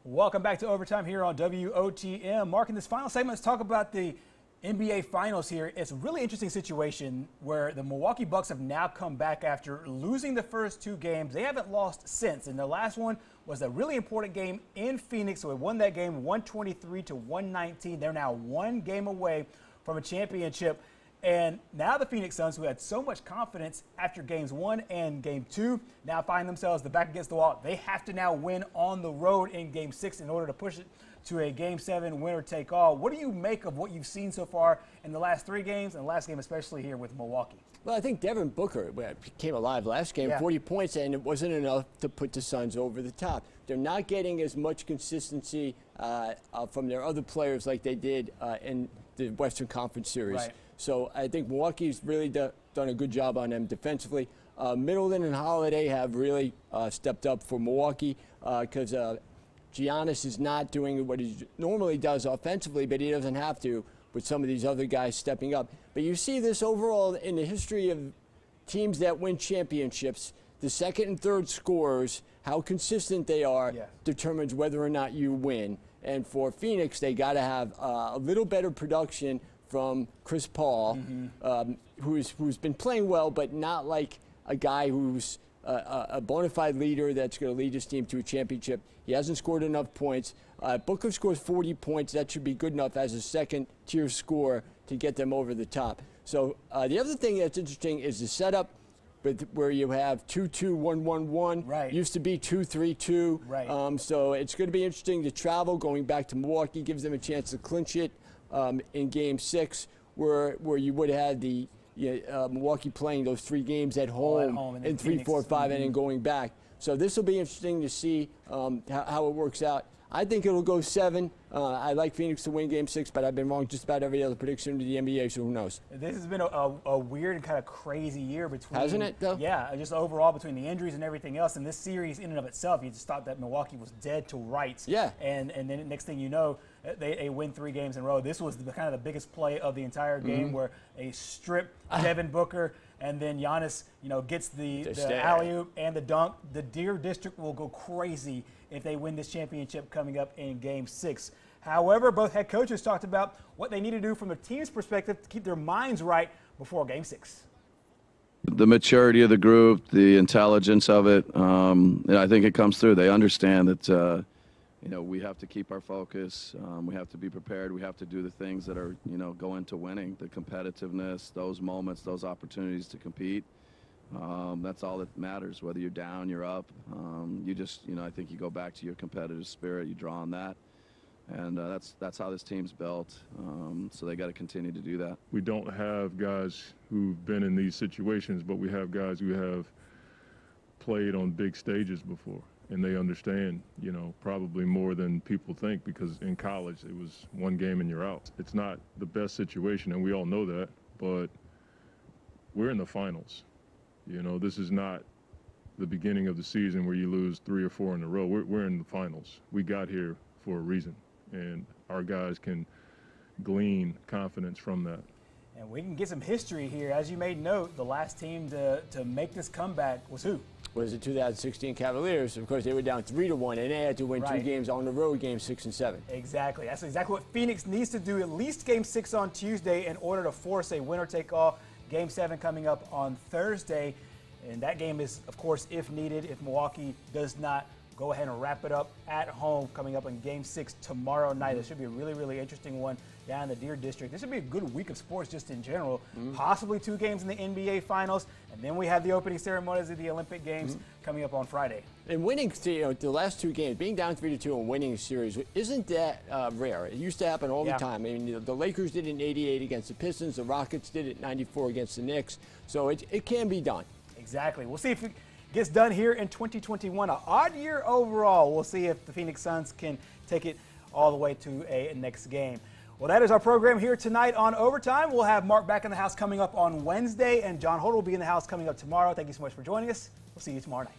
Welcome back to Overtime here on WOTM. Mark, in this final segment, let's talk about the NBA Finals here. It's a really interesting situation where the Milwaukee Bucks have now come back after losing the first two games. They haven't lost since, and the last one was a really important game in Phoenix. So they won that game 123-119. They're now one game away from a championship. And now the Phoenix Suns, who had so much confidence after games 1 and game 2, now find themselves the back against the wall. They have to now win on the road in game 6 in order to push it to a game 7 winner-take-all. What do you make of what you've seen so far in the last 3 games and the last game especially here with Milwaukee? Well, I think Devin Booker came alive last game, 40 points, and it wasn't enough to put the Suns over the top. They're not getting as much consistency from their other players like they did in the Western Conference Series. Right. So I think Milwaukee's really done a good job on them defensively. Middleton and Holiday have really stepped up for Milwaukee because Giannis is not doing what he normally does offensively, but he doesn't have to with some of these other guys stepping up. But you see this overall in the history of teams that win championships. The second and third scorers, how consistent they are, determines whether or not you win. And for Phoenix, they got to have a little better production from Chris Paul, who's been playing well, but not like a guy who's a bona fide leader that's going to lead his team to a championship. He hasn't scored enough points. Booker scores 40 points. That should be good enough as a second-tier scorer to get them over the top. So the other thing that's interesting is the setup where you have 2-2-1-1-1. Right. Used to be 2-3-2. Right. So it's going to be interesting to travel. Going back to Milwaukee gives them a chance to clinch it in Game 6, where you would have had the Milwaukee playing those 3 games at home and in 3, 4, 5, and then going back. So this will be interesting to see how it works out. I think it'll go 7. I like Phoenix to win Game 6, but I've been wrong just about every other prediction to the NBA, so who knows? This has been a weird and kind of crazy year between. Hasn't it, though? Yeah, just overall between the injuries and everything else. And this series in and of itself, you just thought that Milwaukee was dead to rights. Yeah. And then next thing you know, they win 3 games in a row. This was kind of the biggest play of the entire game, where a strip Devin Booker and then Giannis, gets the alley-oop and the dunk. The Deer District will go crazy if they win this championship coming up in Game 6. However, both head coaches talked about what they need to do from a team's perspective to keep their minds right before Game 6. The maturity of the group, the intelligence of it, I think it comes through. They understand that, we have to keep our focus. We have to be prepared. We have to do the things that are, go into winning, the competitiveness, those moments, those opportunities to compete. That's all that matters, whether you're down, you're up. You just, I think you go back to your competitive spirit, you draw on that. And that's how this team's built. So they got to continue to do that. We don't have guys who've been in these situations, but we have guys who have played on big stages before. And they understand, probably more than people think, because in college it was 1 game and you're out. It's not the best situation, and we all know that, but we're in the finals. This is not the beginning of the season where you lose 3 or 4 in a row. We're in the finals. We got here for a reason, and our guys can glean confidence from that. And we can get some history here. As you made note, the last team to make this comeback was who? Was the 2016 Cavaliers. Of course, they were down 3-1, and they had to win 2 games on the road, Games 6 and 7. Exactly. That's exactly what Phoenix needs to do, at least Game 6 on Tuesday, in order to force a winner-take-all. Game 7 coming up on Thursday. And that game is, of course, if needed, if Milwaukee does not go ahead and wrap it up at home, coming up in Game 6 tomorrow night. It should be a really, really interesting one down in the Deer District. This should be a good week of sports just in general. Possibly 2 games in the NBA Finals, and then we have the opening ceremonies of the Olympic Games coming up on Friday. And winning, the last 2 games, being down 3-2 and winning a series, isn't that rare? It used to happen all the time. I mean, the Lakers did it in '88 against the Pistons. The Rockets did it in '94 against the Knicks. So it can be done. Exactly. We'll see if it gets done here in 2021. An odd year overall. We'll see if the Phoenix Suns can take it all the way to a next game. Well, that is our program here tonight on Overtime. We'll have Mark back in the house coming up on Wednesday, and John Holt will be in the house coming up tomorrow. Thank you so much for joining us. We'll see you tomorrow night.